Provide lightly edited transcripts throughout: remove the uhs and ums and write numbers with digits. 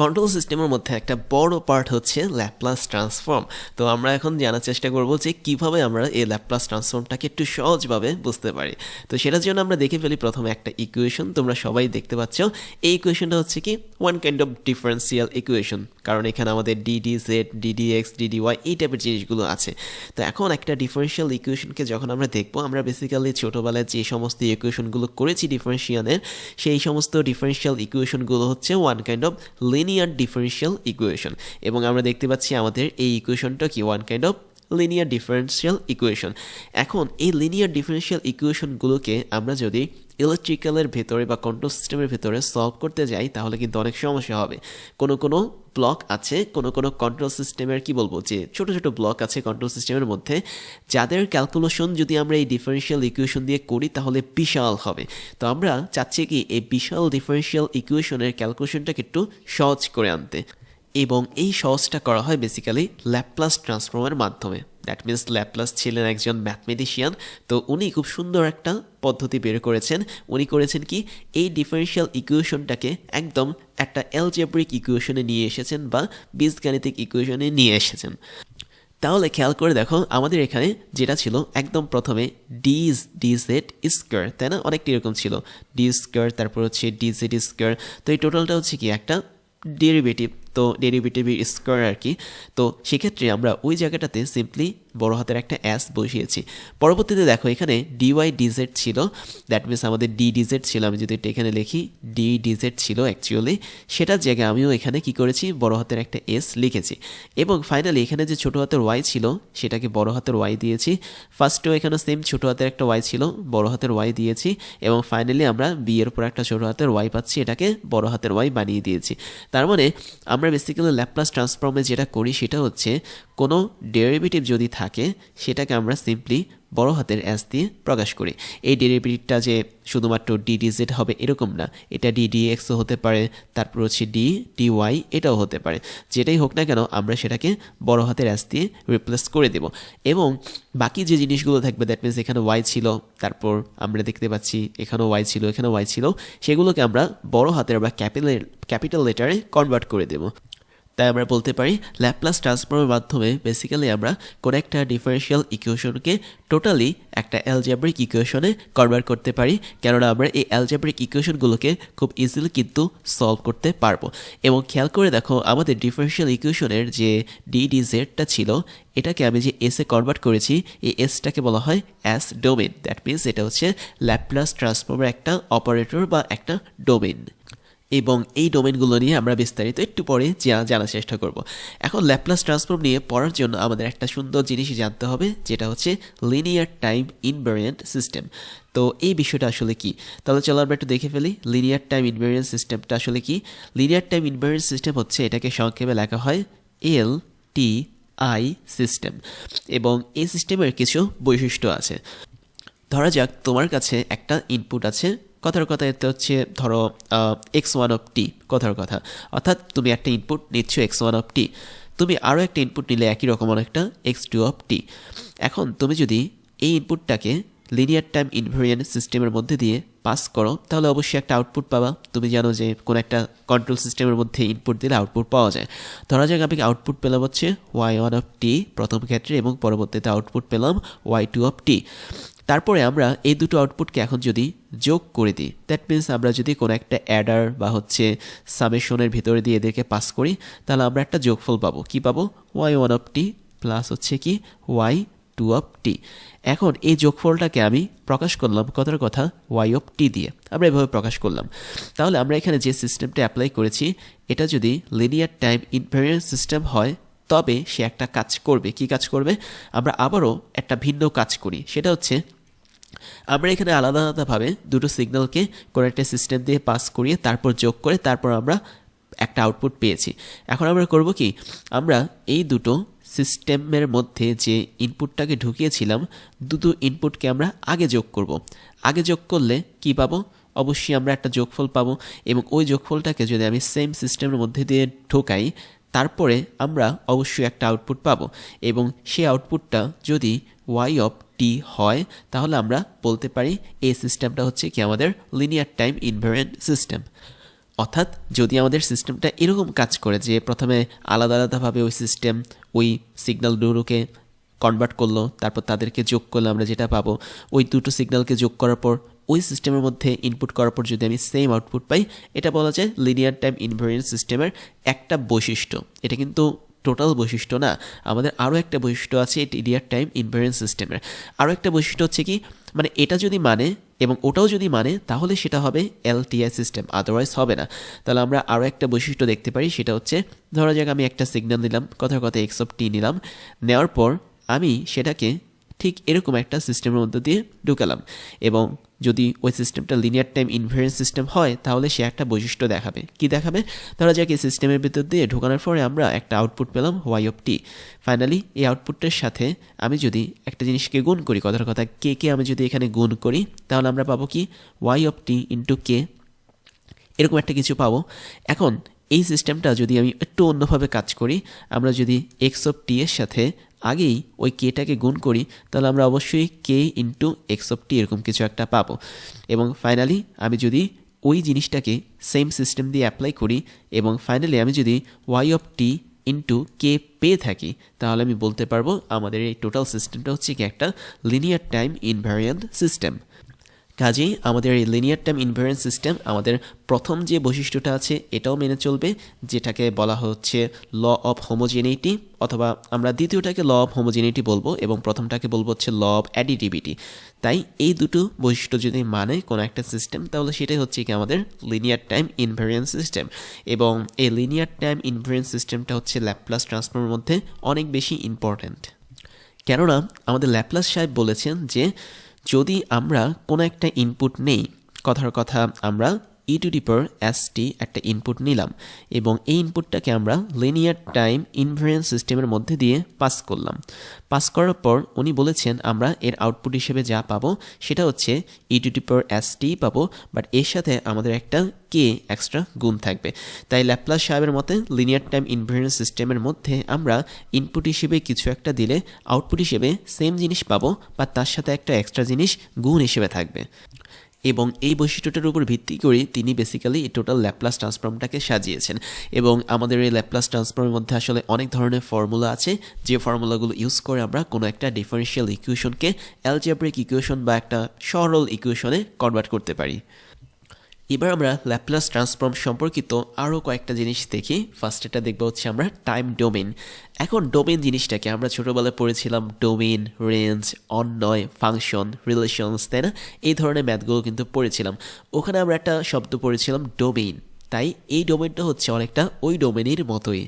Control সিস্টেমের মধ্যে একটা বড় পার্ট হচ্ছে ল্যাপ্লাস ট্রান্সফর্ম। তো আমরা এখন জানার চেষ্টা করব যে কিভাবে আমরা এই ল্যাপ্লাস ট্রান্সফর্মটাকে একটু সহজভাবে বুঝতে পারি। তো সেটার জন্য আমরা দেখে ফেলি প্রথমে একটা ইকুয়েশন, তোমরা সবাই দেখতে পাচ্ছ। এই ইকুয়েশনটা হচ্ছে কি one kind of differential equation, কারণ এখানে আমাদের D D Z, D D X, D D Y এই টাইপের জিনিসগুলো আছে। তো এখন একটা ডিফারেন্সিয়াল ইকুয়েশনকে যখন আমরা দেখবো, আমরা বেসিক্যালি ছোটোবেলায় যে সমস্ত ইকুয়েশনগুলো করেছি ডিফারেন্সিয়ালের, সেই সমস্ত ডিফারেন্সিয়াল ইকুয়েশনগুলো হচ্ছে one kind of linear differential equation. এবং আমরা দেখতে পাচ্ছি আমাদের এই ইকুয়েশনটা কি one kind of linear differential equation. এখন এই লিনিয়ার ডিফারেন্সিয়াল ইকুয়েশনগুলোকে আমরা যদি ইলেকট্রিক্যালের ভেতরে বা কন্ট্রোল সিস্টেমের ভেতরে সলভ করতে যাই, তাহলে কিন্তু অনেক সমস্যা হবে। কোনো ব্লক আছে, কোনো কন্ট্রোল সিস্টেমের কি বলবো যে ছোট ছোট ব্লক আছে কন্ট্রোল সিস্টেমের মধ্যে, যাদের ক্যালকুলেশন যদি আমরা এই ডিফারেন্সিয়াল ইকুয়েশন দিয়ে করি তাহলে বিশাল হবে। তো আমরা চাচ্ছি কি এই বিশাল ডিফারেন্সিয়াল ইকুয়েশনের ক্যালকুলেশনটাকে একটু সহজ করে আনতে, এবং এই সহজটা করা হয় বেসিক্যালি ল্যাপ্লাস ট্রান্সফর্মের মাধ্যমে। দ্যাট মিনস ল্যাপ্লাস ছিলেন একজন ম্যাথমেটিশিয়ান, তো উনি খুব সুন্দর একটা পদ্ধতি বের করেছেন। উনি করেছেন কি এই ডিফারেন্সিয়াল ইকুয়েশনটাকে একদম একটা অ্যালজেব্রিক ইকুয়েশনে নিয়ে এসেছেন বা বীজগাণিতিক ইকুয়েশনে নিয়ে এসেছেন। তাহলে খেয়াল করে দেখো, আমাদের এখানে যেটা ছিল একদম প্রথমে ডি জেড স্কোয়ার, তাই না? অনেকটা এরকম ছিল, ডি স্কোয়ার, তারপর হচ্ছে ডি জেড স্কোয়ার। তো এই টোটালটা হচ্ছে কি একটা ডেরিভেটিভ, তো ডেরিভেটিভের স্কোয়ার আর কি। তো সেক্ষেত্রে আমরা ওই জায়গাটাতে সিম্পলি বড় হাতের একটা অ্যাস বসিয়েছি। পরবর্তীতে দেখো এখানে ডিওয়াই ডিজেড ছিল, দ্যাট মিনস আমাদের ডি ডিজেড ছিল। আমি যদি এটা এখানে লিখি ডি ডিজেড ছিল অ্যাকচুয়ালি, সেটার জায়গায় আমিও এখানে কি করেছি বড় হাতের একটা এস লিখেছি। এবং ফাইনালি এখানে যে ছোটো হাতের ওয়াই ছিল সেটাকে বড় হাতের ওয়াই দিয়েছি। ফার্স্টেও এখানে সেম ছোটো হাতের একটা ওয়াই ছিল, বড় হাতের ওয়াই দিয়েছি। এবং ফাইনালি আমরা বি এর উপর একটা ছোটো হাতের ওয়াই পাচ্ছি, এটাকে বড় হাতের ওয়াই বানিয়ে দিয়েছি। তার মানে আমরা বেসিক্যালি ল্যাপ্লাস ট্রান্সফর্মে যেটা করি সেটা হচ্ছে কোনো ডেরিভেটিভ যদি থাকে সেটাকে আমরা সিম্পলি বড় হাতের অ্যাস দিয়ে প্রকাশ করি। এই ডেরিভেটিভটা যে শুধুমাত্র ডিডিজেড হবে এরকম না, এটা ডিডিএক্সও হতে পারে, তারপর হচ্ছে ডিওয়াই এটাও হতে পারে। যেটাই হোক না কেন আমরা সেটাকে বড় হাতের অ্যাস দিয়ে রিপ্লেস করে দেব। এবং বাকি যে জিনিসগুলো থাকবে, দ্যাট মিনস এখানে ওয়াই ছিল, তারপর আমরা দেখতে পাচ্ছি এখানেও ওয়াই ছিল, এখানেও ওয়াই ছিল, সেগুলোকে আমরা বড় হাতের বা ক্যাপিটাল লেটারে কনভার্ট করে দেব। তাই আমরা বলতে পারি ল্যাপ্লাস ট্রান্সফর্মের মাধ্যমে বেসিক্যালি আমরা কোনো একটা ডিফারেন্সিয়াল ইকুয়েশনকে টোটালি একটা অ্যালজেব্রিক ইকুয়েশনে কনভার্ট করতে পারি, কেননা আমরা এই অ্যালজেব্রিক ইকুয়েশনগুলোকে খুব ইজিলি কিন্তু সলভ করতে পারবো। এবং খেয়াল করে দেখো, আমাদের ডিফারেন্সিয়াল ইকুয়েশনের যে ডিজেডটা ছিল, এটাকে আমি যে এসে কনভার্ট করেছি, এই এসটাকে বলা হয় অ্যাস ডোমেন। দ্যাট মিনস এটা হচ্ছে ল্যাপ্লাস ট্রান্সফর্মের একটা অপারেটর বা একটা ডোমেন। এবং এই ডোমেনগুলো নিয়ে আমরা বিস্তারিত একটু পরে জানার চেষ্টা করব। এখন ল্যাপ্লাস ট্রান্সফর্ম নিয়ে পড়ার জন্য আমাদের একটা সুন্দর জিনিসই জানতে হবে, যেটা হচ্ছে লিনিয়ার টাইম ইনভ্যারিয়েন্ট সিস্টেম। তো এই বিষয়টা আসলে কি, তাহলে চলো আমরা একটু দেখে ফেলি লিনিয়ার টাইম ইনভ্যারিয়েন্ট সিস্টেমটা আসলে কি। লিনিয়ার টাইম ইনভ্যারিয়েন্ট সিস্টেম হচ্ছে, এটাকে সংক্ষেপে লেখা হয় LTI সিস্টেম। এবং এই সিস্টেমের কিছু বৈশিষ্ট্য আছে। ধরা যাক তোমার কাছে একটা ইনপুট আছে, কথার কথা এতে হচ্ছে ধরো x1 কথার কথা, অর্থাৎ তুমি একটা ইনপুট নিচ্ছ x1, তুমি আরও একটা ইনপুট নিলে একই রকম একটা x2। এখন তুমি যদি এই ইনপুটটাকে লিনিয়ার টাইম ইনভ্যারিয়েন্ট সিস্টেমের মধ্যে দিয়ে পাস করো, তাহলে অবশ্যই একটা আউটপুট পাবা। তুমি জানো যে কোনো একটা কন্ট্রোল সিস্টেমের মধ্যে ইনপুট দিলে আউটপুট পাওয়া যায়। ধরা যাক আমি আউটপুট পেলাম হচ্ছে y1 প্রথম ক্ষেত্রে, এবং পরবর্তীতে আউটপুট পেলাম y2। তারপরে আমরা এই দুটো আউটপুটকে এখন যদি যোগ করে দিই, দ্যাট মিনস আমরা যদি কোনো একটা অ্যাডার বা হচ্ছে সামেশনের ভিতরে দিয়ে এদেরকে পাস করি, তাহলে আমরা একটা যোগফল পাবো। কি পাবো? y1 প্লাস হচ্ছে কি y2। এখন এই যোগফলটাকে আমি প্রকাশ করলাম কথার কথা y দিয়ে, আমরা এভাবে প্রকাশ করলাম। তাহলে আমরা এখানে যে সিস্টেমটা অ্যাপ্লাই করেছি, এটা যদি লিনিয়ার টাইম ইনভ্যারিয়েন্ট সিস্টেম হয়, তবে সে একটা কাজ করবে। কি কাজ করবে? আমরা আবারও একটা ভিন্ন কাজ করি, সেটা হচ্ছে আমরা এখানে আলাদা আলাদাভাবে দুটো সিগন্যালকে কোনো একটা সিস্টেম দিয়ে পাস করিয়ে তারপর যোগ করে তারপর আমরা একটা আউটপুট পেয়েছি। এখন আমরা করব কি, আমরা এই দুটো সিস্টেমের মধ্যে যে ইনপুটটাকে ঢুকিয়েছিলাম, দুটো ইনপুটকে আমরা আগে যোগ করব। আগে যোগ করলে কি পাবো? অবশ্যই আমরা একটা যোগফল পাবো। এবং ওই যোগফলটাকে যদি আমি সেম সিস্টেমের মধ্যে দিয়ে ঢোকাই, তারপরে আমরা অবশ্যই একটা আউটপুট পাবো। এবং সেই আউটপুটটা যদি y হয়, তাহলে আমরা বলতে পারি এই সিস্টেমটা হচ্ছে কি আমাদের লিনিয়ার টাইম ইনভ্যারিয়েন্ট সিস্টেম। অর্থাৎ যদি আমাদের সিস্টেমটা এরকম কাজ করে যে প্রথমে আলাদা আলাদাভাবে ওই সিস্টেম ওই সিগন্যালগুলোকে কনভার্ট করলো, তারপর তাদেরকে যোগ করলে আমরা যেটা পাবো, ওই দুটো সিগন্যালকে যোগ করার পর ওই সিস্টেমের মধ্যে ইনপুট করার পর যদি আমি সেম আউটপুট পাই, এটা বলা যায় লিনিয়ার টাইম ইনভেরিয়েন্ট সিস্টেমের একটা বৈশিষ্ট্য। এটা কিন্তু টোটাল বৈশিষ্ট্য না, আমাদের আরও একটা বৈশিষ্ট্য আছে এই লিনিয়ার টাইম ইনভেরিয়েন্ট সিস্টেমের। আরও একটা বৈশিষ্ট্য হচ্ছে কি, মানে এটা যদি মানে এবং ওটাও যদি মানে তাহলে সেটা হবে এলটিআই সিস্টেম, আদারওয়াইজ হবে না। তাহলে আমরা আরও একটা বৈশিষ্ট্য দেখতে পারি, সেটা হচ্ছে ধরা যাক আমি একটা সিগন্যাল নিলাম, কথার কথা এক্স অফ টি নিলাম, নেওয়ার পর আমি সেটাকে ঠিক এরকম একটা সিস্টেমের মধ্যে দিয়ে ঢুকালাম, এবং যদি ওই সিস্টেমটা লিনিয়ার টাইম ইনভেরিয়েন্ট সিস্টেম হয় তাহলে সে একটা বৈশিষ্ট্য দেখাবে। কি দেখাবে? ধরা যাক এই সিস্টেমের ভিতর দিয়ে ঢোকানোর পরে আমরা একটা আউটপুট পেলাম ওয়াই অফ টি। ফাইনালি এই আউটপুটটার সাথে আমি যদি একটা জিনিসকে গুণ করি, কথার কথা কে কে আমি যদি এখানে গুণ করি, তাহলে আমরা পাবো কি Y of T into k, এরকম একটা কিছু পাবো। এখন এই সিস্টেমটা যদি আমি একটু অন্যভাবে কাজ করি, আমরা যদি এক্স অফ টি এর সাথে আগেই ওই কেটাকে গুণ করি, তাহলে আমরা অবশ্যই কে ইন্টু এক্স অফ টি এরকম কিছু একটা পাবো। এবং ফাইনালি আমি যদি ওই জিনিসটাকে সেম সিস্টেম দিয়ে অ্যাপ্লাই করি এবং ফাইনালি আমি যদি Y of T into k পেয়ে থাকি, তাহলে আমি বলতে পারবো আমাদের এই টোটাল সিস্টেমটা হচ্ছে কি একটা লিনিয়ার টাইম ইনভ্যারিয়েন্ট সিস্টেম। কাজেই আমাদের এই লিনিয়ার টাইম ইনভ্যারিয়েন্ট সিস্টেম আমাদের প্রথম যে বৈশিষ্ট্যটা আছে এটাও মেনে চলবে, যেটাকে বলা হচ্ছে ল অফ হোমোজেনিটি, অথবা আমরা দ্বিতীয়টাকে ল অফ হোমোজেনিটি বলবো এবং প্রথমটাকে বলবো হচ্ছে ল অফ অ্যাডিটিভিটি। তাই এই দুটো বৈশিষ্ট্য যদি মানে কোনো একটা সিস্টেম, তাহলে সেটাই হচ্ছে কি আমাদের লিনিয়ার টাইম ইনভ্যারিয়েন্ট সিস্টেম। এবং এই লিনিয়ার টাইম ইনভ্যারিয়েন্ট সিস্টেমটা হচ্ছে ল্যাপ্লাস ট্রান্সফর্মের মধ্যে অনেক বেশি ইম্পর্ট্যান্ট। কেননা আমাদের ল্যাপ্লাস সাহেব বলেছেন যে যদি আমরা কোনো একটা ইনপুট নেই, কথার কথা আমরা ই to the power S T একটা ইনপুট নিলাম এবং এই ইনপুটটাকে আমরা লিনিয়ার টাইম ইনভ্যারিয়েন্ট সিস্টেমের মধ্যে দিয়ে পাস করলাম। পাস করার পর উনি বলেছেন আমরা এর আউটপুট হিসেবে যা পাবো সেটা হচ্ছে ই to the power S T পাবো, বাট এর সাথে আমাদের একটা কে এক্সট্রা গুণ থাকবে। তাই ল্যাপ্লাস সাহেবের মতে লিনিয়ার টাইম ইনভ্যারিয়েন্ট সিস্টেমের মধ্যে আমরা ইনপুট হিসেবে কিছু একটা দিলে আউটপুট হিসেবে সেম জিনিস পাবো, বা তার সাথে একটা এক্সট্রা জিনিস গুণ হিসেবে থাকবে। এবং এই বৈশিষ্ট্যটার উপর ভিত্তি করে তিনি বেসিক্যালি এই টোটাল ল্যাপ্লাস ট্রান্সফর্মটাকে সাজিয়েছেন। এবং আমাদের এই ল্যাপ্লাস ট্রান্সফর্মের মধ্যে আসলে অনেক ধরনের ফর্মুলা আছে, যে ফর্মুলাগুলো ইউজ করে আমরা কোনো একটা ডিফারেনশিয়াল ইকুয়েশনকে অ্যালজেব্রিক ইকুয়েশন বা একটা সরল ইকুয়েশনে কনভার্ট করতে পারি। এবার আমরা ল্যাপ্লাস ট্রান্সফর্ম সম্পর্কিত আরও কয়েকটা জিনিস দেখি। ফার্স্ট এটা দেখবো হচ্ছে আমরা টাইম ডোমেন। এখন ডোমেন জিনিসটাকে আমরা ছোটোবেলায় পড়েছিলাম ডোমেন, রেঞ্জ, অন্যয়, ফাংশন, রিলেশনস, তাই না? এই ধরনের ম্যাথগুলো কিন্তু পড়েছিলাম। ওখানে আমরা একটা শব্দ পড়েছিলাম ডোমেইন। তাই এই ডোমেনটা হচ্ছে অনেকটা ওই ডোমেনের মতোই।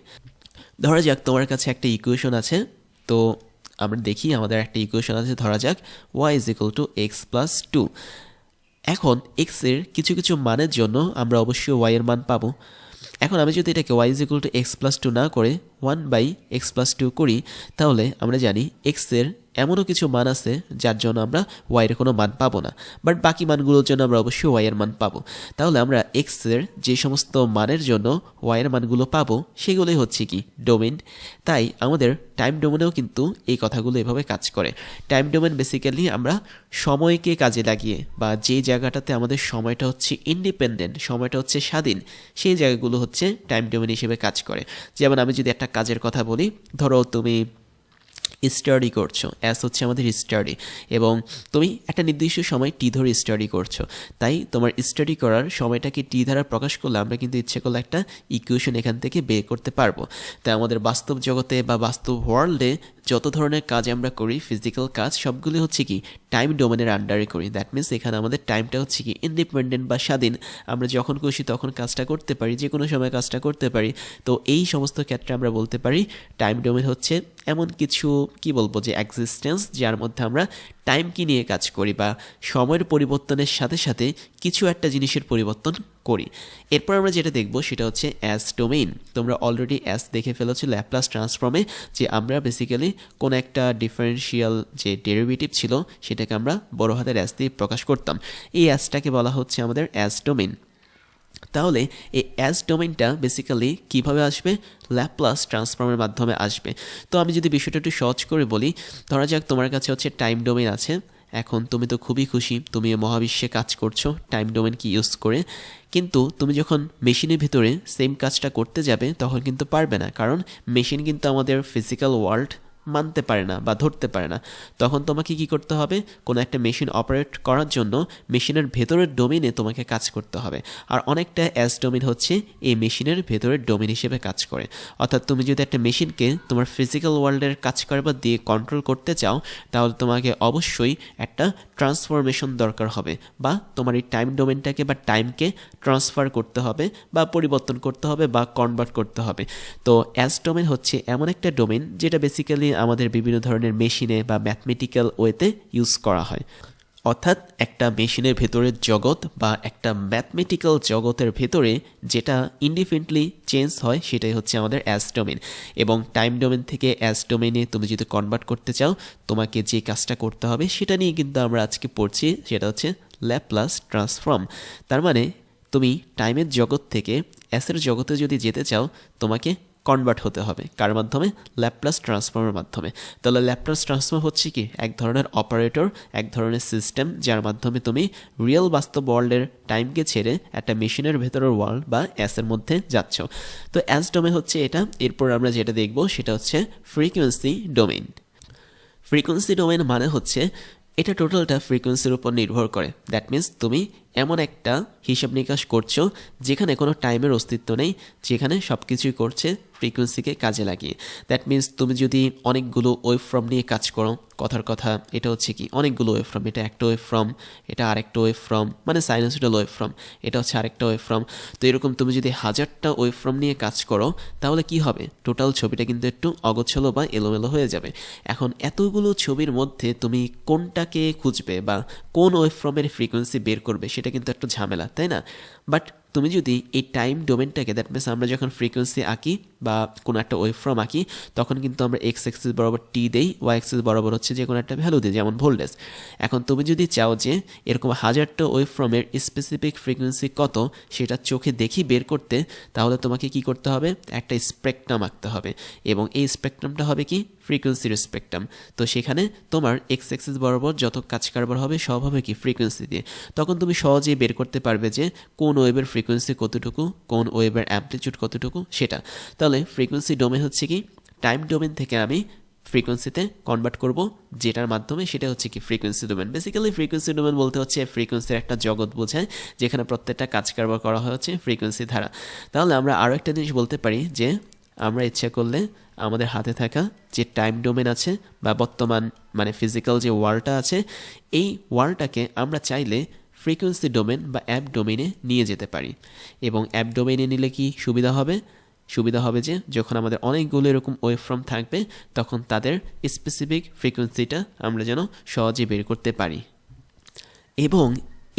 ধরা যাক তোমার কাছে একটা ইকুয়েশন আছে, তো আমরা দেখি আমাদের একটা ইকুয়েশন আছে, ধরা যাক Y is equal to X plus two. এখন এক্সের কিছু কিছু মানের জন্য আমরা অবশ্যই ওয়াই এর মান পাবো। এখন আমি যদি এটাকে Y is equal to X plus two না করে 1/x+2 করি, তাহলে আমরা জানি এক্সের এমনও কিছু মান আছে যার জন্য আমরা ওয়াইয়ের কোনো মান পাবো না, বাট বাকি মানগুলোর জন্য আমরা অবশ্যই ওয়াইয়ের মান পাবো। তাহলে আমরা এক্সের যে সমস্ত মানের জন্য ওয়াইয়ের মানগুলো পাবো সেগুলোই হচ্ছে কি ডোমেন। তাই আমাদের টাইম ডোমেনেও কিন্তু এই কথাগুলো এভাবে কাজ করে। টাইম ডোমেন বেসিক্যালি আমরা সময়কে কাজে লাগিয়ে, বা যে জায়গাটাতে আমাদের সময়টা হচ্ছে ইন্ডিপেন্ডেন্ট, সময়টা হচ্ছে স্বাধীন, সেই জায়গাগুলো হচ্ছে টাইম ডোমেন হিসেবে কাজ করে। যেমন আমি যদি একটা কাজের কথা বলি, ধরো তুমি স্টাডি করছো, অ্যাস হচ্ছে আমাদের স্টাডি, এবং তুমি একটা নির্দিষ্ট সময় টি ধরে স্টাডি করছো। তাই তোমার স্টাডি করার সময়টাকে টি দ্বারা প্রকাশ করলে আমরা কিন্তু ইচ্ছে করলে একটা ইকুয়েশন এখান থেকে বের করতে পারবো। তাই আমাদের বাস্তব জগতে বা বাস্তব ওয়ার্ল্ডে যত ধরনের কাজ আমরা করি, ফিজিক্যাল কাজ, সবগুলি হচ্ছে কি টাইম ডোমেনের আন্ডারে করি। দ্যাট মিনস এখানে আমাদের টাইমটা হচ্ছে কি ইন্ডিপেন্ডেন্ট বা স্বাধীন, আমরা যখন খুশি তখন কাজটা করতে পারি, যে কোনো সময় কাজটা করতে পারি। তো এই সমস্ত ক্ষেত্রে আমরা বলতে পারি টাইম ডোমেন হচ্ছে এমন কিছু, কি বলবো, যে এক্সিস্টেন্স যার মধ্যে আমরা টাইমকে নিয়ে কাজ করি, বা সময়ের পরিবর্তনের সাথে সাথে কিছু একটা জিনিসের পরিবর্তন করি। এরপর আমরা যেটা দেখবো সেটা হচ্ছে অ্যাস ডোমেইন। তোমরা অলরেডি অ্যাস দেখে ফেলেছো ল্যাপ্লাস ট্রান্সফর্মে, যে আমরা বেসিক্যালি কোন একটা ডিফারেন্সিয়াল যে ডেরিভেটিভ ছিল সেটাকে আমরা বড় হাতের অ্যাস দিয়ে প্রকাশ করতাম। এই অ্যাসটাকে বলা হচ্ছে আমাদের অ্যাস ডোমেইন। তাহলে এই অ্যাস ডোমেইনটা বেসিক্যালি কিভাবে আসবে? ল্যাপ্লাস ট্রান্সফর্মের মাধ্যমে আসবে। তো আমি যদি বিষয়টা একটু সহজ করে বলি, ধরা যাক তোমার কাছে হচ্ছে টাইম ডোমেইন আছে, এখন তুমি তো খুবই খুশি, তুমি মহাবিশ্বে কাজ করছো টাইম ডোমেনকে ইউজ করে, কিন্তু তুমি যখন মেশিনের ভিতরে সেম কাজটা করতে যাবে তখন কিন্তু পারবে না, কারণ মেশিন কিন্তু আমাদের ফিজিক্যাল ওয়ার্ল্ড মানতে পারে না বা ধরতে পারে না। তখন তোমাকে কি করতে হবে, কোনো একটা মেশিন অপারেট করার জন্য মেশিনের ভেতরের ডোমেনে তোমাকে কাজ করতে হবে। আর অনেকটা অ্যাস ডোমেন হচ্ছে এই মেশিনের ভেতরের ডোমেন হিসেবে কাজ করে। অর্থাৎ তুমি যদি একটা মেশিনকে তোমার ফিজিক্যাল ওয়ার্ল্ডের কাজ করবার দিয়ে কন্ট্রোল করতে চাও, তাহলে তোমাকে অবশ্যই একটা ট্রান্সফরমেশন দরকার হবে, বা তোমার এই টাইম ডোমেনটাকে বা টাইমকে ট্রান্সফার করতে হবে বা পরিবর্তন করতে হবে বা কনভার্ট করতে হবে। তো অ্যাস ডোমেন হচ্ছে এমন একটা ডোমেন যেটা বেসিক্যালি আমাদের বিভিন্ন ধরনের মেশিনে বা ম্যাথমেটিক্যাল ওয়েতে ইউজ করা হয়। অর্থাৎ একটা মেশিনের ভেতরের জগৎ বা একটা ম্যাথমেটিক্যাল জগতের ভেতরে যেটা ইন্ডিপেন্ডেন্টলি চেঞ্জ হয় সেটাই হচ্ছে আমাদের অ্যাস ডোমেন। এবং টাইম ডোমেন থেকে অ্যাস ডোমেনে তুমি যদি কনভার্ট করতে চাও, তোমাকে যে কাজটা করতে হবে সেটা নিয়ে কিন্তু আমরা আজকে পড়ছি, সেটা হচ্ছে ল্যাপ্লাস ট্রান্সফর্ম। তার মানে তুমি টাইমের জগৎ থেকে অ্যাসের জগতে যদি যেতে চাও, তোমাকে কনভার্ট হতে হবে কার মাধ্যমে? ল্যাপ্লাস ট্রান্সফর্মের মাধ্যমে। তাহলে ল্যাপ্লাস ট্রান্সফর্ম হচ্ছে কি, এক ধরনের অপারেটর, এক ধরনের সিস্টেম যার মাধ্যমে তুমি রিয়েল বাস্তব ওয়ার্ল্ডের টাইমকে ছেড়ে একটা মেশিনের ভেতরের ওয়ার্ল্ড বা অ্যাসের মধ্যে যাচ্ছ। তো অ্যাস ডোমেন হচ্ছে এটা। এরপর আমরা যেটা দেখব সেটা হচ্ছে ফ্রিকোয়েন্সি ডোমেন। ফ্রিকোয়েন্সি ডোমেন মানে হচ্ছে এটা টোটালটা ফ্রিকোয়েন্সির উপর নির্ভর করে। দ্যাট মিন্স তুমি এমন একটা হিসাব নিকাশ করছো যেখানে কোনো টাইমের অস্তিত্ব নেই, যেখানে সব কিছুই করছে ফ্রিকোয়েন্সিকে কাজে লাগিয়ে। দ্যাট মিন্স তুমি যদি অনেকগুলো ওয়েভ ফর্ম নিয়ে কাজ করো, কথার কথা এটা হচ্ছে কি অনেকগুলো ওয়েভ ফর্ম, এটা একটা ওয়েভ ফর্ম, এটা আরেকটা ওয়েভ ফর্ম, মানে সাইনোসয়েডাল ওয়েভ ফর্ম, এটা হচ্ছে আরেকটা ওয়েভ ফর্ম। তো এরকম তুমি যদি 1000টা ওয়েভ ফর্ম নিয়ে কাজ করো, তাহলে কি হবে, টোটাল ছবিটা কিন্তু একটু অগোছালো বা এলোমেলো হয়ে যাবে। এখন এতগুলো ছবির মধ্যে তুমি কোনটাকে খুঁজবে বা কোন ওয়েভ ফর্মের ফ্রিকোয়েন্সি বের করবে, সেটা কিন্তু একটু ঝামেলা, তাই না? বাট তুমি যদি এই টাইম ডোমেনটাকে, দ্যাট মিনস আমরা যখন ফ্রিকোয়েন্সি আঁকি বা কোনো একটা ওয়েভ ফর্ম আঁকি, তখন কিন্তু আমরা এক্স অ্যাক্সিস বরাবর টি দেই, ওয়াই অ্যাক্সিস বরাবর হচ্ছে যে কোনো একটা ভ্যালু দিই, যেমন ভোল্টেজ। এখন তুমি যদি চাও যে এরকম 1000টা ওয়েভ ফর্মের স্পেসিফিক ফ্রিকোয়েন্সি কত সেটা চোখে দেখি বের করতে, তাহলে তোমাকে কি করতে হবে, একটা স্পেকট্রাম আঁকতে হবে। এবং এই স্পেকট্রামটা হবে কি, ফ্রিকোয়েন্সির স্পেকট্রাম। তো সেখানে তোমার এক্স অ্যাক্সিস বরাবর যত কাজ কারবার হবে সব হবে কি, ফ্রিকোয়েন্সি দিয়ে। তখন তুমি সহজেই বের করতে পারবে যে কোন ওয়েভের ফ্রিকোয়েন্সি কতটুকু, কোন ওয়েভের অ্যামপ্লিটিউড কতটুকু, সেটা। তাহলে ফ্রিকোয়েন্সি ডোমেন হচ্ছে কি, টাইম ডোমেন থেকে আমি ফ্রিকোয়েন্সিতে কনভার্ট করব, যেটার মাধ্যমে সেটা হচ্ছে কি frequency domain. Basically frequency domain বলতে হচ্ছে ফ্রিকোয়েন্সির একটা জগৎ বোঝায়, যেখানে প্রত্যেকটা কাজ কারবার করা হচ্ছে ফ্রিকোয়েন্সি ধারা। তাহলে আমরা আরও একটা জিনিস বলতে পারি যে আমরা ইচ্ছা করলে আমাদের হাতে থাকা যে টাইম ডোমেন আছে বা বর্তমান মানে ফিজিক্যাল যে ওয়ার্ল্ডটা আছে, এই ওয়ার্ল্ডটাকে আমরা চাইলে ফ্রিকোয়েন্সি ডোমেন বা অ্যাপ ডোমেনে নিয়ে যেতে পারি। এবং অ্যাপ ডোমেনে নিলে কি সুবিধা হবে, সুবিধা হবে যে যখন আমাদের অনেকগুলো এরকম ওয়েভ ফর্ম থাকবে, তখন তাদের স্পেসিফিক ফ্রিকোয়েন্সিটা আমরা যেন সহজে বের করতে পারি। এবং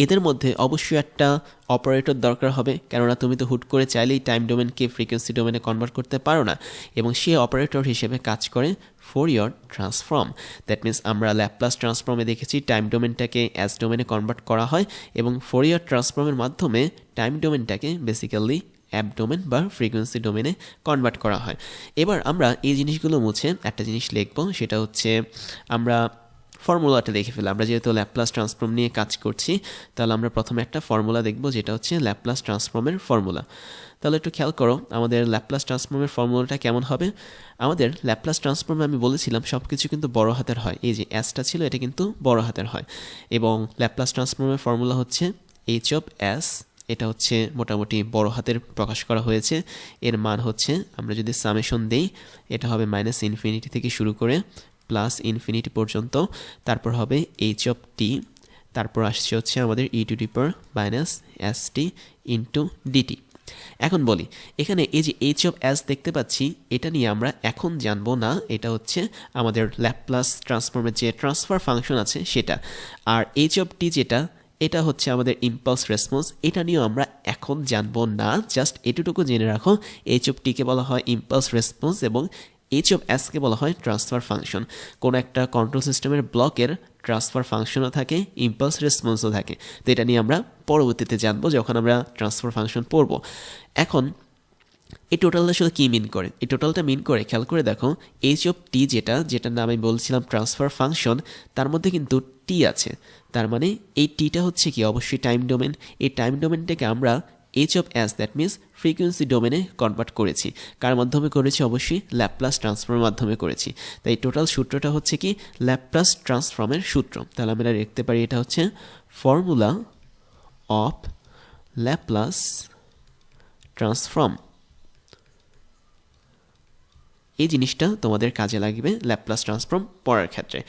এদের মধ্যে অবশ্যই একটা অপারেটর দরকার হবে, কেননা তুমি তো হুট করে চাইলেই টাইম ডোমেনকে ফ্রিকোয়েন্সি ডোমেনে কনভার্ট করতে পারো না। এবং সেই অপারেটর হিসেবে কাজ করে ফোরিয়ার ট্রান্সফর্ম। দ্যাট মিন্স আমরা ল্যাপ্লাস ট্রান্সফর্মে দেখেছি টাইম ডোমেনটাকে অ্যাস ডোমেনে কনভার্ট করা হয়, এবং ফোরিয়ার ট্রান্সফর্মের মাধ্যমে টাইম ডোমেনটাকে বেসিক্যালি অ্যাপ ডোমেন বা ফ্রিকোয়েন্সি ডোমেনে কনভার্ট করা হয়। এবার আমরা এই জিনিসগুলো মুছে একটা জিনিস লিখব, সেটা হচ্ছে আমরা ফর্মুলাটা দেখে ফেলি। আমরা যেহেতু ল্যাপ্লাস ট্রান্সফর্ম নিয়ে কাজ করছি, তাহলে আমরা প্রথমে একটা ফর্মুলা দেখব, যেটা হচ্ছে ল্যাপ্লাস ট্রান্সফর্মের ফর্মুলা। তাহলে একটু খেয়াল করো আমাদের ল্যাপ্লাস ট্রান্সফর্মের ফর্মুলাটা কেমন হবে। আমাদের ল্যাপ্লাস ট্রান্সফর্মে আমি বলেছিলাম সব কিছু কিন্তু বড় হাতের হয়, এই যে অ্যাসটা ছিল এটা কিন্তু বড় হাতের হয়। এবং ল্যাপ্লাস ট্রান্সফর্মের ফর্মুলা হচ্ছে এইচ অফ অ্যাস, এটা হচ্ছে মোটামুটি বড় হাতের প্রকাশ করা হয়েছে। এর মান হচ্ছে আমরা যদি সামেশন দেই, এটা হবে -ইনফিনিটি থেকে শুরু করে +ইনফিনিটি পর্যন্ত, তারপর হবে এইচ অফ টি, তারপর আসছে হচ্ছে আমাদের e⁻⁻st ইন্টু ডিটি। এখন বলি, এখানে এই যে এইচ অফ অ্যাস দেখতে পাচ্ছি, এটা নিয়ে আমরা এখন জানবো না, এটা হচ্ছে আমাদের ল্যাপ্লাস ট্রান্সফর্মের যে ট্রান্সফার ফাংশন আছে সেটা। আর এইচ অফ টি যেটা, এটা হচ্ছে আমাদের ইম্পালস রেসপন্স, এটা নিয়েও আমরা এখন জানবো না। জাস্ট এটুকু জেনে রাখো, এইচ অফ টিকে বলা হয় ইম্পালস রেসপন্স এবং এইচ অফ এসকে বলা হয় ট্রান্সফার ফাংশন। কোনো একটা কন্ট্রোল সিস্টেমের ব্লকের ট্রান্সফার ফাংশনও থাকে, ইম্পালস রেসপন্সও থাকে। তো এটা নিয়ে আমরা পরবর্তীতে জানবো যখন আমরা ট্রান্সফার ফাংশন পড়ব। এখন এই টোটালটা আসলে কি মিন করে? এই টোটালটা মিন করে খেয়াল করে দেখো এইচ অফ টি যেটার নাম আমি বলছিলাম ট্রান্সফার ফাংশন, তার মধ্যে কিন্তু টি আছে। তার মানে এই টিটা হচ্ছে কি অবশ্যই টাইম ডোমেন। এই টাইম ডোমেনটাকে আমরা H of S that means frequency ডোমেনে কনভার্ট করেছি। কার মাধ্যমে করেছি? অবশ্যই ল্যাপ্লাস ট্রান্সফর্মের মাধ্যমে করেছি। তাই টোটাল সূত্রটা হচ্ছে কি ল্যাপ্লাস ট্রান্সফর্মের সূত্র। তাহলে আমরা লিখতে পারি এটা হচ্ছে ফর্মুলা অফ ল্যাপ্লাস ট্রান্সফর্ম। এই জিনিসটা তোমাদের কাজে লাগবে ল্যাপ্লাস ট্রান্সফর্ম পড়ার ক্ষেত্রে।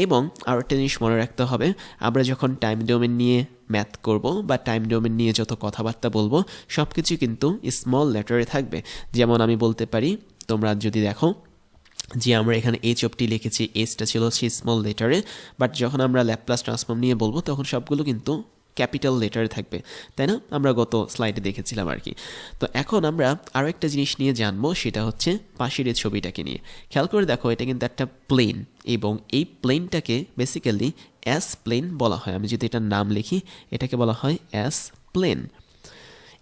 এবং আরও একটা জিনিস মনে রাখতে হবে, আমরা যখন টাইম ডোমেন নিয়ে ম্যাথ করব বা টাইম ডোমেন নিয়ে যত কথাবার্তা বলবো সব কিছু কিন্তু স্মল লেটারে থাকবে। যেমন আমি বলতে পারি, তোমরা যদি দেখো যে আমরা এখানে এইচ অফ টি লিখেছি, এইচটা ছিল সেই স্মল লেটারে, বাট যখন আমরা ল্যাপ্লাস ট্রান্সফর্ম নিয়ে বলবো তখন সবগুলো কিন্তু ক্যাপিটাল লেটারে থাকবে, তাই না? আমরা গত স্লাইডে দেখেছিলাম আর কি। তো এখন আমরা আরও একটা জিনিস নিয়ে জানবো, সেটা হচ্ছে পাশের এই ছবিটাকে নিয়ে। খেয়াল করে দেখো এটা কিন্তু একটা প্লেন, এবং এই প্লেনটাকে বেসিক্যালি অ্যাস প্লেন বলা হয়। আমি যদি এটার নাম লিখি, এটাকে বলা হয় অ্যাস প্লেন।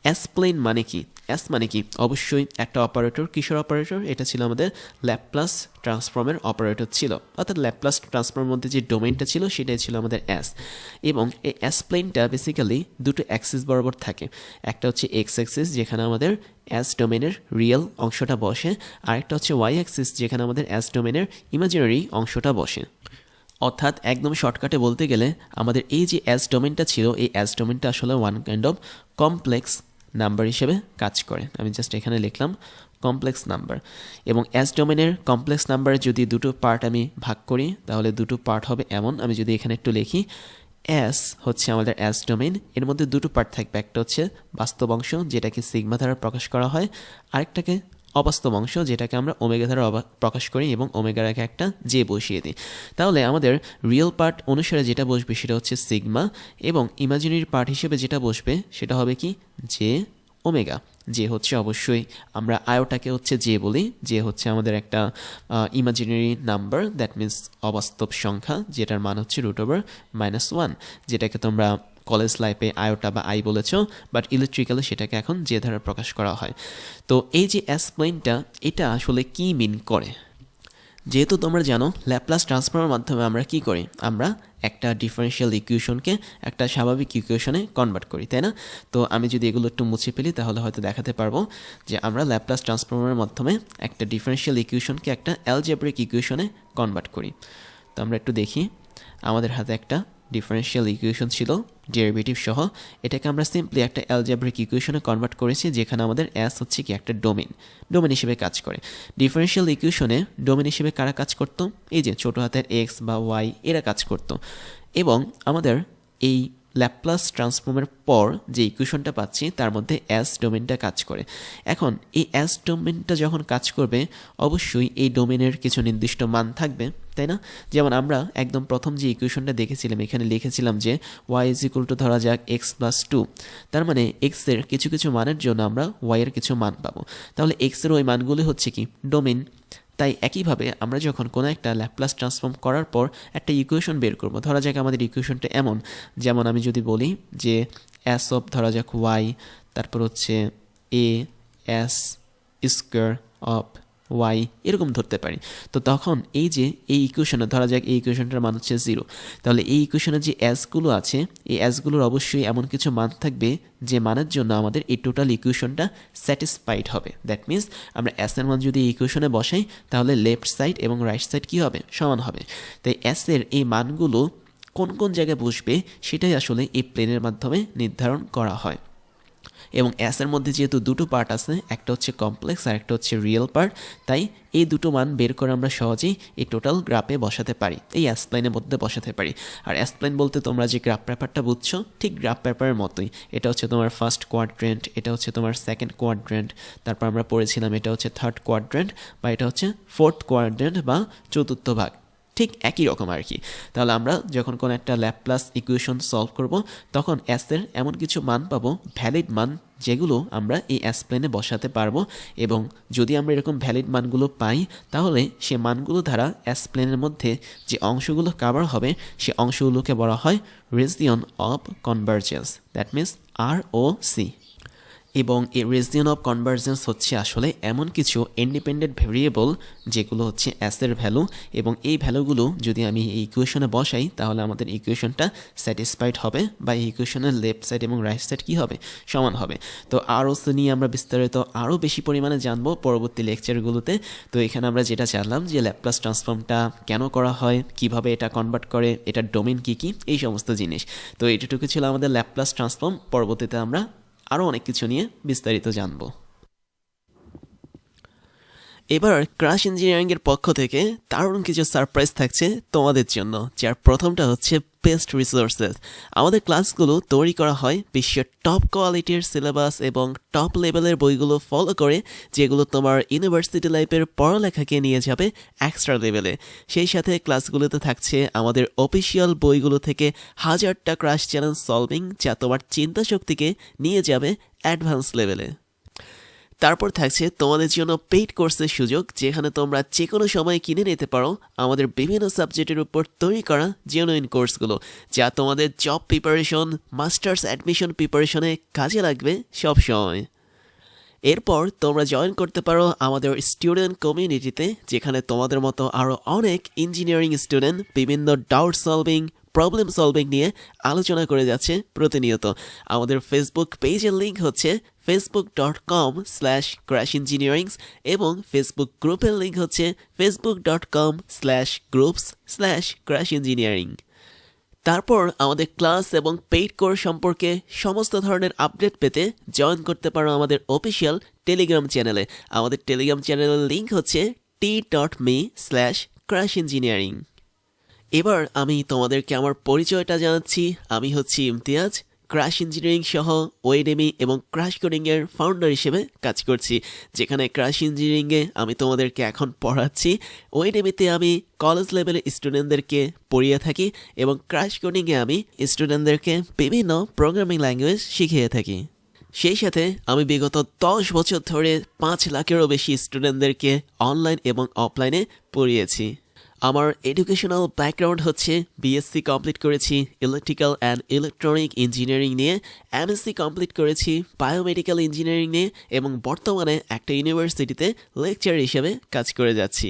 অ্যাস প্লেন মানে কি? অ্যাস মানে কি? অবশ্যই একটা অপারেটর। কিসের অপারেটর? এটা ছিল আমাদের ল্যাপ্লাস ট্রান্সফর্মের অপারেটর ছিল, অর্থাৎ ল্যাপ্লাস ট্রান্সফর্মের মধ্যে যে ডোমেইনটা ছিল সেটাই ছিল আমাদের অ্যাস। এবং এই অ্যাস প্লেনটা বেসিক্যালি দুটো অ্যাক্সিস বরাবর থাকে। একটা হচ্ছে এক্স অ্যাক্সিস যেখানে আমাদের অ্যাস ডোমেনের রিয়েল অংশটা বসে, আরেকটা হচ্ছে ওয়াই অ্যাক্সিস যেখানে আমাদের অ্যাস ডোমেনের ইমাজিনারি অংশটা বসে। অর্থাৎ একদম শর্টকাটে বলতে গেলে আমাদের এই যে অ্যাস ডোমেনটা ছিল, এই অ্যাস ডোমেনটা আসলে one kind of complex number হিসেবে কাজ করে। আমি জাস্ট এখানে লিখলাম কমপ্লেক্স নাম্বার। এবং অ্যাস ডোমেনের কমপ্লেক্স নাম্বারে যদি দুটো পার্ট আমি ভাগ করি তাহলে দুটো পার্ট হবে এমন। আমি যদি এখানে একটু লিখি, অ্যাস হচ্ছে আমাদের অ্যাস ডোমেন, এর মধ্যে দুটো পার্ট থাকবে। একটা হচ্ছে বাস্তব অংশ যেটাকে সিগমা দ্বারা প্রকাশ করা হয়, আরেকটাকে অবাস্তব অংশ যেটাকে আমরা ওমেগা দ্বারা প্রকাশ করি এবং ওমেগার আগে একটা জে বসিয়ে দিই। তাহলে আমাদের রিয়েল পার্ট অনুসারে যেটা বসবে সেটা হচ্ছে সিগমা, এবং ইমাজিনারি পার্ট হিসেবে যেটা বসবে সেটা হবে কি জে ওমেগা। যে হচ্ছে অবশ্যই আমরা আয়োটাকে হচ্ছে জে বলি, যে হচ্ছে আমাদের একটা ইমাজিনারি নাম্বার, দ্যাট মিনস অবাস্তব সংখ্যা, যেটার মান হচ্ছে √/-1, যেটাকে তোমরা কলেজ লাইফে আয়োটা বা আই বলেছ, বাট ইলেকট্রিক্যালে সেটাকে এখন যে দ্বারা প্রকাশ করা হয়। তো এই যে অ্যাস প্লেনটা, এটা আসলে কি মিন করে? যেহেতু তোমরা জানো ল্যাপ্লাস ট্রান্সফর্মের মাধ্যমে আমরা কি করি, আমরা একটা ডিফারেনশিয়াল ইকুয়েশনকে একটা স্বাভাবিক ইকুয়েশনে কনভার্ট করি, তাই না? তো আমি যদি এগুলো একটু মুছে ফেলি তাহলে হয়তো দেখাতে পারবো যে আমরা ল্যাপ্লাস ট্রান্সফর্মের মাধ্যমে একটা ডিফারেনশিয়াল ইকুয়েশনকে একটা অ্যালজেব্রিক ইকুয়েশনে কনভার্ট করি। তো আমরা একটু দেখি, আমাদের হাতে একটা ডিফারেনশিয়াল ইকুয়েশন ছিল ডেরিভেটিভ সহ, এটাকে আমরা সিম্পলি একটা অ্যালজেব্রিক ইকুয়েশনে কনভার্ট করেছি, যেখানে আমাদের অ্যাস হচ্ছে কি একটা ডোমেন হিসেবে কাজ করে। ডিফারেনশিয়াল ইকুয়েশনে ডোমেন হিসেবে কারা কাজ করতো? এই যে ছোটো হাতের এক্স বা ওয়াই, এরা কাজ করতো। এবং আমাদের এই ল্যাপ্লাস ট্রান্সফর্মের পর যে ইকুয়েশনটা পাচ্ছি তার মধ্যে অ্যাস ডোমেনটা কাজ করে। এখন এই অ্যাস ডোমেনটা যখন কাজ করবে অবশ্যই এই ডোমেনের কিছু নির্দিষ্ট মান থাকবে, তাই না? যেমন আমরা একদম প্রথম যে ইকুয়েশনটা দেখেছিলাম, এখানে লিখেছিলাম যে ওয়াই ইজ ইকুয়াল টু ধরা যাক x+2, তার মানে এক্সের কিছু কিছু মানের জন্য আমরা ওয়াইয়ের কিছু মান পাবো। তাহলে এক্সের ওই মানগুলি হচ্ছে কি ডোমেন। তাই একইভাবে আমরা যখন কোনো একটা ল্যাপ্লাস ট্রান্সফর্ম করার পর একটা ইকুয়েশন বের করব, ধরা যাক আমাদের ইকুয়েশনটা এমন, যেমন আমি যদি বলি যে অ্যাস অফ ধরা যাক ওয়াই, তারপর হচ্ছে A S square of Y, এরকম ধরতে পারি। তো তখন এই যে এই ইকুয়েশনে ধরা যাক এই ইকুয়েশনটার মান হচ্ছে 0, তাহলে এই ইকুয়েশনের যে অ্যাসগুলো আছে এই অ্যাসগুলোর অবশ্যই এমন কিছু মান থাকবে যে মানের জন্য আমাদের এই টোটাল ইকুয়েশনটা স্যাটিসফাইড হবে। দ্যাট মিনস আমরা অ্যাসের মান যদি এই ইকুয়েশনে বসাই তাহলে লেফট সাইড এবং রাইট সাইড কী হবে, সমান হবে। তাই অ্যাসের এই মানগুলো কোন কোন জায়গায় বসবে সেটাই আসলে এই প্লেনের মাধ্যমে নির্ধারণ করা হয়। এবং অ্যাসের মধ্যে যেহেতু দুটো পার্ট আছে, একটা হচ্ছে কমপ্লেক্স আর একটা হচ্ছে রিয়েল পার্ট, তাই এই দুটো মান বের করে আমরা সহজেই এই টোটাল গ্রাফে বসাতে পারি, এই অ্যাসপ্লেনের মধ্যে বসাতে পারি। আর অ্যাসপ্লেন বলতে তোমরা যে গ্রাফ পেপারটা বুঝছো ঠিক গ্রাফ পেপারের মতোই। এটা হচ্ছে তোমার ফার্স্ট কোয়াড্রেন্ট, এটা হচ্ছে তোমার সেকেন্ড কোয়াড্রেন্ট, তারপর আমরা পড়েছিলাম এটা হচ্ছে থার্ড কোয়াড্রেন্ট, বা এটা হচ্ছে ফোর্থ কোয়াড্রেন্ট বা চতুর্থ ভাগ, ঠিক একই রকম আর কি। তাহলে আমরা যখন কোনো একটা ল্যাপ্লাস ইকুয়েশন সলভ করব তখন অ্যাসের এমন কিছু মান পাবো, ভ্যালিড মান, যেগুলো আমরা এই অ্যাস প্লেনে বসাতে পারবো। এবং যদি আমরা এরকম ভ্যালিড মানগুলো পাই তাহলে সে মানগুলো দ্বারা অ্যাস প্লেনের মধ্যে যে অংশগুলো কভার হবে সে অংশগুলোকে বলা হয় region of convergence, that means ROC। এবং এই রিজন অফ কনভার্জেন্স হচ্ছে আসলে এমন কিছু ইন্ডিপেন্ডেন্ট ভেরিয়েবল যেগুলো হচ্ছে অ্যাসের ভ্যালু, এবং এই ভ্যালুগুলো যদি আমি এই ইকুয়েশনে বসাই তাহলে আমাদের ইকুয়েশনটা স্যাটিসফাইড হবে, বা এই ইকুয়েশনের লেফট সাইড এবং রাইট সাইড কী হবে, সমান হবে। তো আরও নিয়ে আমরা বিস্তারিত আরও বেশি পরিমাণে জানবো পরবর্তী লেকচারগুলোতে। তো এখানে আমরা যেটা জানলাম যে ল্যাপ্লাস ট্রান্সফর্মটা কেন করা হয়, কিভাবে এটা কনভার্ট করে, এটার ডোমেন কী কী, এই সমস্ত জিনিস। তো এইটুকু ছিল আমাদের ল্যাপ্লাস ট্রান্সফর্ম। পরবর্তীতে আমরা আরও অনেক কিছু নিয়ে বিস্তারিত জানব। এবার ক্রাশ ইঞ্জিনিয়ারিংয়ের পক্ষ থেকে দারুণ কিছু সারপ্রাইজ থাকছে তোমাদের জন্য, যার প্রথমটা হচ্ছে বেস্ট রিসোর্সেস। আমাদের ক্লাসগুলো তৈরি করা হয় বিশ্বের টপ কোয়ালিটির সিলেবাস এবং টপ লেভেলের বইগুলো ফলো করে, যেগুলো তোমার ইউনিভার্সিটি লাইফের পড়ালেখাকে নিয়ে যাবে এক্সট্রা লেভেলে। সেই সাথে ক্লাসগুলোতে থাকছে আমাদের অফিসিয়াল বইগুলো থেকে হাজারটা ক্রাশ চ্যালেঞ্জ সলভিং, যা তোমার চিন্তা শক্তিকে নিয়ে যাবে অ্যাডভান্স লেভেলে। তারপর থাকছে তোমাদের জন্য পেইড কোর্সের সুযোগ, যেখানে তোমরা যে কোনো সময় কিনে নিতে পারো আমাদের বিভিন্ন সাবজেক্টের উপর তৈরি করা জেনুইন কোর্সগুলো, যা তোমাদের জব প্রিপারেশন, মাস্টার্স অ্যাডমিশন প্রিপারেশনে কাজে লাগবে সব সময়। এরপর তোমরা জয়েন করতে পারো আমাদের স্টুডেন্ট কমিউনিটিতে, যেখানে তোমাদের মতো আরও অনেক ইঞ্জিনিয়ারিং স্টুডেন্ট বিভিন্ন ডাউট সলভিং, প্রবলেম সলভিং নিয়ে আলোচনা করে যাচ্ছে প্রতিনিয়ত। আমাদের ফেসবুক পেজের লিঙ্ক হচ্ছে facebook.com/crashengineerings এবং ফেসবুক গ্রুপের লিঙ্ক হচ্ছে facebook.com/groups/crashengineering। তারপর আমাদের ক্লাস এবং পেইড কোর্স সম্পর্কে সমস্ত ধরনের আপডেট পেতে জয়েন করতে পারো আমাদের অফিসিয়াল টেলিগ্রাম চ্যানেলে। আমাদের টেলিগ্রাম চ্যানেলের লিঙ্ক হচ্ছে t.me/crashengineering। এবার আমি তোমাদেরকে আমার পরিচয়টা জানাচ্ছি। আমি হচ্ছি ইমতিয়াজ, ক্রাশ ইঞ্জিনিয়ারিং সহ ওয়েডেমি এবং ক্রাশ কোডিংয়ের ফাউন্ডার হিসেবে কাজ করছি, যেখানে ক্রাশ ইঞ্জিনিয়ারিংয়ে আমি তোমাদেরকে এখন পড়াচ্ছি, ওয়েডেমিতে আমি কলেজ লেভেলে স্টুডেন্টদেরকে পড়িয়ে থাকি, এবং ক্রাশ কোডিংয়ে আমি স্টুডেন্টদেরকে বিভিন্ন প্রোগ্রামিং ল্যাঙ্গুয়েজ শিখিয়ে থাকি। সেই সাথে আমি বিগত 10 বছর ধরে 5 লাখেরও বেশি স্টুডেন্টদেরকে অনলাইন এবং অফলাইনে পড়িয়েছি। আমার এডুকেশনাল ব্যাকগ্রাউন্ড হচ্ছে বিএসসি কমপ্লিট করেছি ইলেকট্রিক্যাল অ্যান্ড ইলেকট্রনিক ইঞ্জিনিয়ারিং নিয়ে, এমএসসি কমপ্লিট করেছি বায়োমেডিক্যাল ইঞ্জিনিয়ারিং নিয়ে, এবং বর্তমানে একটা ইউনিভার্সিটিতে লেকচার হিসেবে কাজ করে যাচ্ছি।